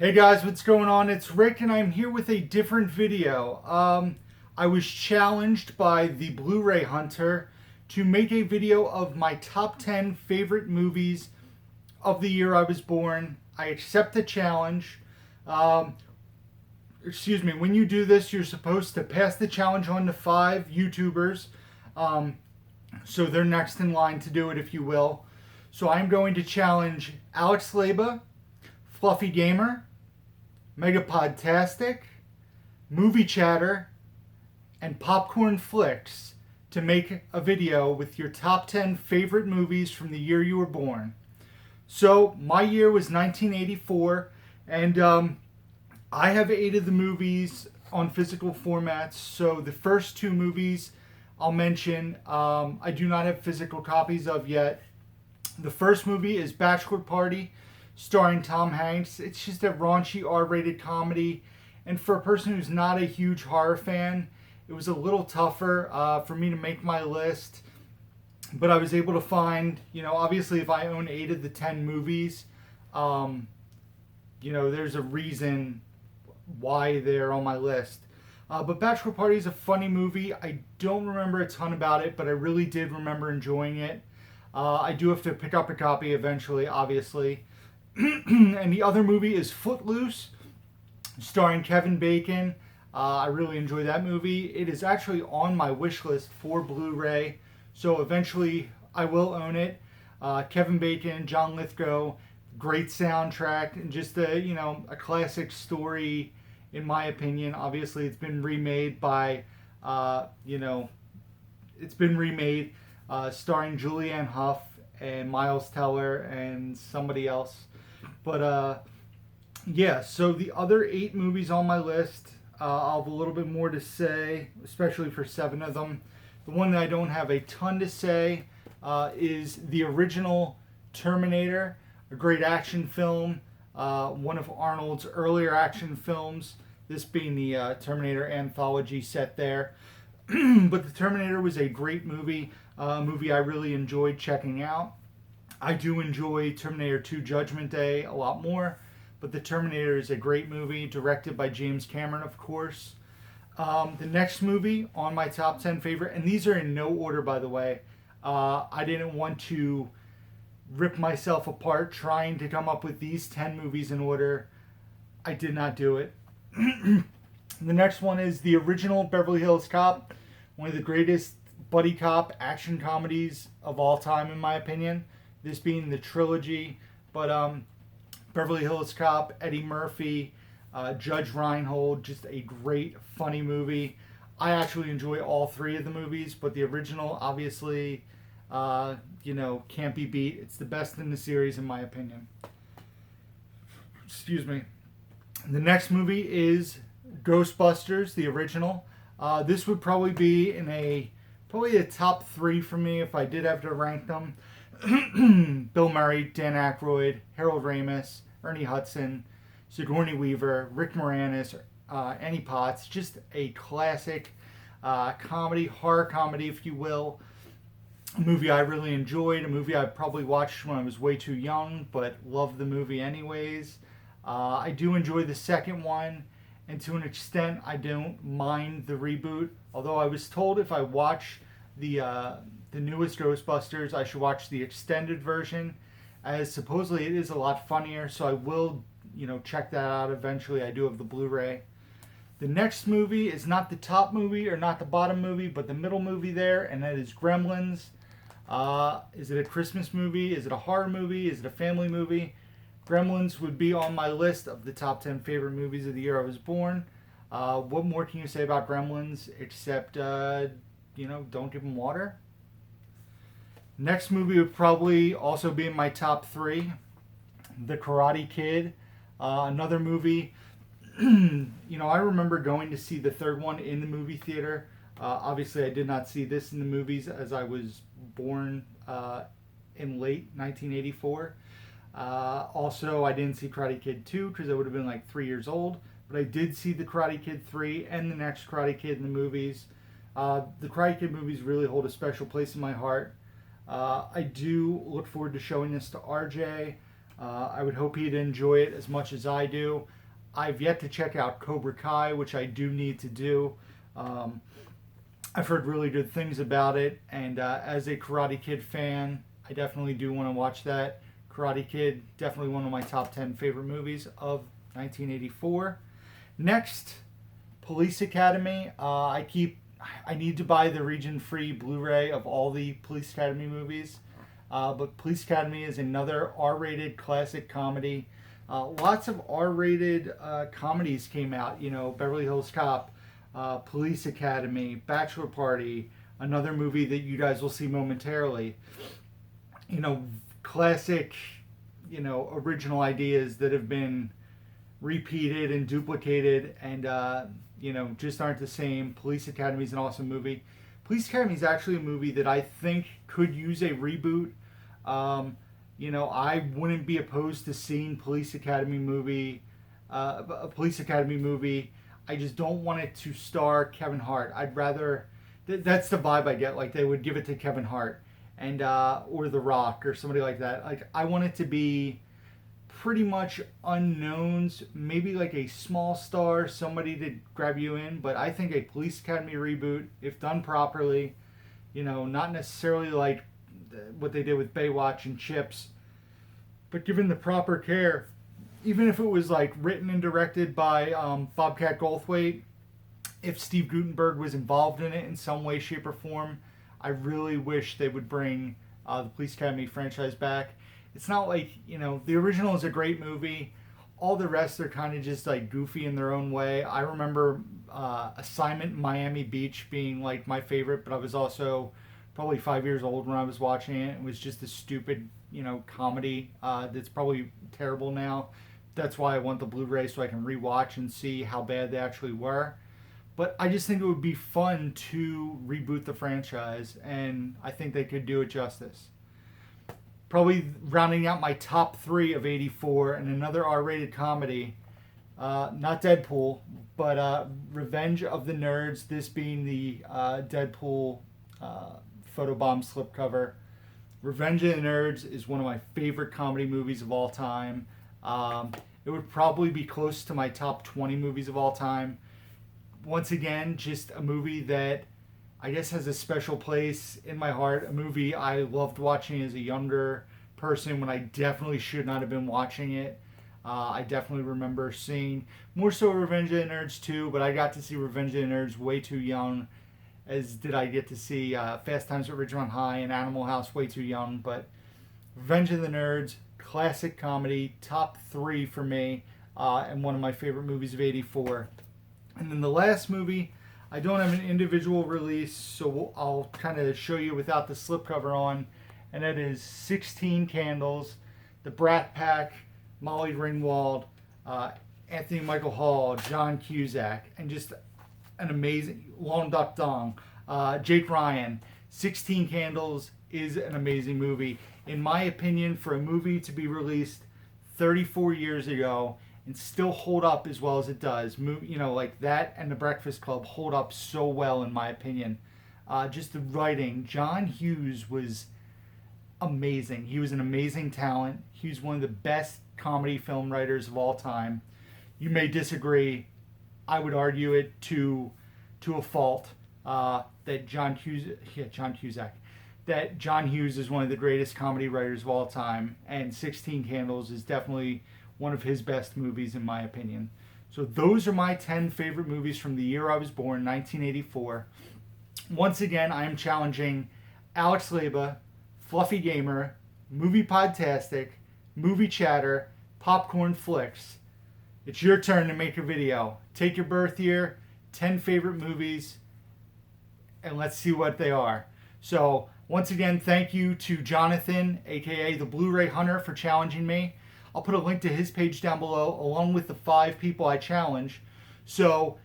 Hey guys, what's going on? It's Rick and I'm here with a different video. I was challenged by the Blu-ray Hunter to make a video of my top 10 favorite movies of the year I was born. I accept the challenge. Um, when you do this, you're supposed to pass the challenge on to 5 YouTubers. Um, so they're next in line to do it, if you will. So I'm going to challenge Alex Leba, Fluffy Gamer, Megapodtastic, Movie Chatter, and Popcorn Flicks to make a video with your top 10 favorite movies from the year you were born. So my year was 1984, and I have 8 of the movies on physical formats. So the first 2 movies I'll mention, I do not have physical copies of yet. The first movie is Bachelor Party, starring Tom Hanks. It's just a raunchy R-rated comedy, and for a person who's not a huge horror fan, it was a little tougher for me to make my list. But I was able to find, obviously if I own 8 of the 10 movies, there's a reason why they're on my list. But Bachelor Party is a funny movie. I don't remember a ton about it, but I really did remember enjoying it. I do have to pick up a copy eventually, obviously. And the other movie is Footloose, starring Kevin Bacon. I really enjoy that movie. It is actually on my wish list for Blu-ray, so eventually I will own it. Kevin Bacon, John Lithgow, great soundtrack, and just a classic story, in my opinion. Obviously, it's been remade by, starring Julianne Hough and Miles Teller and somebody else. But so the other 8 movies on my list, I'll have a little bit more to say, especially for 7 of them. The one that I don't have a ton to say is the original Terminator, a great action film, one of Arnold's earlier action films, this being the Terminator anthology set there. But the Terminator was a great movie, a movie I really enjoyed checking out. I do enjoy Terminator 2 Judgment Day a lot more, but The Terminator is a great movie, directed by James Cameron, of course. The next movie on my top 10 favorite, and these are in no order, by the way. I didn't want to rip myself apart trying to come up with these 10 movies in order. I did not do it. The next one is the original Beverly Hills Cop, one of the greatest buddy cop action comedies of all time, in my opinion. This being the trilogy, but Beverly Hills Cop, Eddie Murphy, Judge Reinhold, just a great, funny movie. I actually enjoy all 3 of the movies, but the original, obviously, can't be beat. It's the best in the series, in my opinion. Excuse me. The next movie is Ghostbusters, the original. This would probably be in a top 3 for me if I did have to rank them. Bill Murray, Dan Aykroyd, Harold Ramis, Ernie Hudson, Sigourney Weaver, Rick Moranis, Annie Potts. Just a classic comedy, horror comedy, if you will. A movie I really enjoyed, a movie I probably watched when I was way too young, but loved the movie anyways. I do enjoy the second one, and to an extent, I don't mind the reboot. Although I was told if I watch the newest Ghostbusters, I should watch the extended version, as supposedly it is a lot funnier. So I will, check that out eventually. I do have the Blu-ray. The next movie is not the top movie or not the bottom movie, but the middle movie there, and that is Gremlins. Is it a Christmas movie? Is it a horror movie? Is it a family movie? Gremlins would be on my list of the top 10 favorite movies of the year I was born. What more can you say about Gremlins except, don't give them water? Next movie would probably also be in my top 3. The Karate Kid. Another movie. I remember going to see the third one in the movie theater. Obviously, I did not see this in the movies as I was born in late 1984. Also, I didn't see Karate Kid 2 because I would have been like 3 years old. But I did see the Karate Kid 3 and the next Karate Kid in the movies. The Karate Kid movies really hold a special place in my heart. I do look forward to showing this to RJ. I would hope he'd enjoy it as much as I do. I've yet to check out Cobra Kai, which I do need to do. Um, I've heard really good things about it, and as a Karate Kid fan, I definitely do want to watch that. Karate Kid, definitely one of my top 10 favorite movies of 1984. Next, Police Academy. I need to buy the region-free Blu-ray of all the Police Academy movies. But Police Academy is another R-rated classic comedy. Lots of R-rated comedies came out. You know, Beverly Hills Cop, Police Academy, Bachelor Party, another movie that you guys will see momentarily. You know, classic, you know, original ideas that have been repeated and duplicated and, you know, just aren't the same. Police Academy is an awesome movie. Police Academy is actually a movie that I think could use a reboot. You know, I wouldn't be opposed to seeing Police Academy movie, a Police Academy movie. I just don't want it to star Kevin Hart. I'd rather, that's the vibe I get. Like they would give it to Kevin Hart and or The Rock or somebody like that. Like I want it to be pretty much unknowns, maybe like a small star, somebody to grab you in. But I think a Police Academy reboot, if done properly, you know, not necessarily like what they did with Baywatch and Chips, but given the proper care, even if it was like written and directed by Bobcat Goldthwait, if Steve Guttenberg was involved in it in some way, shape, or form, I really wish they would bring the Police Academy franchise back. It's not like, you know, the original is a great movie. All the rest are kind of just like goofy in their own way. I remember Assignment Miami Beach being like my favorite, but I was also probably 5 years old when I was watching it. It was just a stupid, you know, comedy that's probably terrible now. That's why I want the Blu-ray so I can rewatch and see how bad they actually were. But I just think it would be fun to reboot the franchise, and I think they could do it justice. Probably rounding out my top three of '84 and another R-rated comedy, not Deadpool, but Revenge of the Nerds. This being the Deadpool photobomb slipcover. Revenge of the Nerds is one of my favorite comedy movies of all time. It would probably be close to my top 20 movies of all time. Once again, just a movie that I guess has a special place in my heart. A movie I loved watching as a younger person when I definitely should not have been watching it. I definitely remember seeing more so Revenge of the Nerds too, but I got to see Revenge of the Nerds way too young, as did I get to see Fast Times at Ridgemont High and Animal House way too young. But Revenge of the Nerds, classic comedy, top three for me, and one of my favorite movies of '84. And then the last movie, I don't have an individual release, so I'll kind of show you without the slipcover on, and that is 16 Candles, the Brat Pack, Molly Ringwald, Anthony Michael Hall, John Cusack, and just an amazing, Long Duck Dong, Jake Ryan. 16 Candles is an amazing movie. In my opinion, for a movie to be released 34 years ago and still hold up as well as it does, you know, like that and The Breakfast Club hold up so well in my opinion. Just the writing, John Hughes was amazing. He was an amazing talent. He was one of the best comedy film writers of all time. You may disagree. I would argue it to a fault that John Cusack, that John Hughes is one of the greatest comedy writers of all time, and 16 Candles is definitely one of his best movies in my opinion. So those are my 10 favorite movies from the year I was born, 1984. Once again, I am challenging Alex Leba, Fluffy Gamer, Movie Podtastic, Movie Chatter, Popcorn Flicks. It's your turn to make a video. Take your birth year, 10 favorite movies, and let's see what they are. So once again, thank you to Jonathan, aka the Blu-ray Hunter, for challenging me. I'll put a link to his page down below along with the 5 people I challenge. So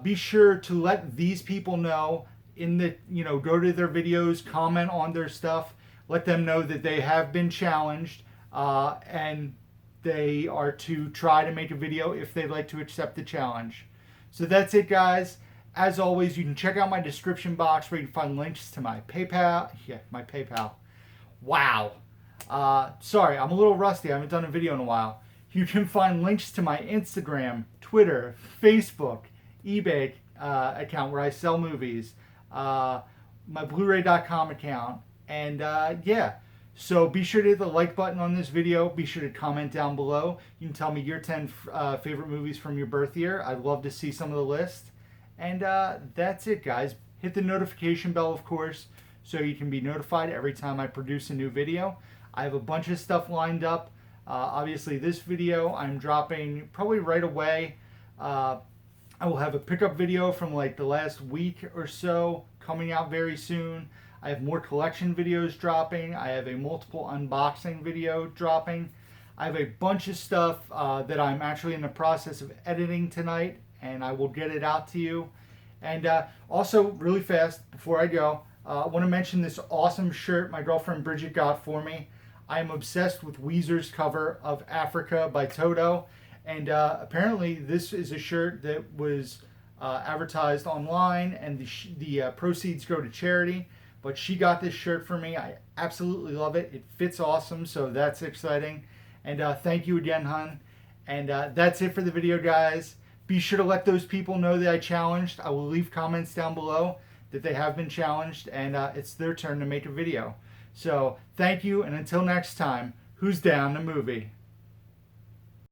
be sure to let these people know in the, go to their videos, comment on their stuff, let them know that they have been challenged and they are to try to make a video if they'd like to accept the challenge. So that's it, guys. As always, you can check out my description box where you can find links to my PayPal. Yeah, my PayPal. Wow. Sorry, I'm a little rusty. I haven't done a video in a while. You can find links to my Instagram, Twitter, Facebook, eBay account where I sell movies, my Blu-ray.com account, and yeah. So be sure to hit the like button on this video. Be sure to comment down below. You can tell me your 10 favorite movies from your birth year. I'd love to see some of the list. And that's it, guys. Hit the notification bell, of course, so you can be notified every time I produce a new video. I have a bunch of stuff lined up. Obviously, this video I'm dropping probably right away. I will have a pickup video from like the last week or so coming out very soon. I have more collection videos dropping. I have a multiple unboxing video dropping. I have a bunch of stuff that I'm actually in the process of editing tonight, and I will get it out to you. And also, really fast, before I go, I want to mention this awesome shirt my girlfriend Bridget got for me. I am obsessed with Weezer's cover of Africa by Toto. And apparently this is a shirt that was advertised online, and the proceeds go to charity. But she got this shirt for me. I absolutely love it. It fits awesome, so that's exciting. And thank you again, hon. And that's it for the video, guys. Be sure to let those people know that I challenged. I will leave comments down below that they have been challenged, and it's their turn to make a video. So thank you, and until next time, who's down the movie?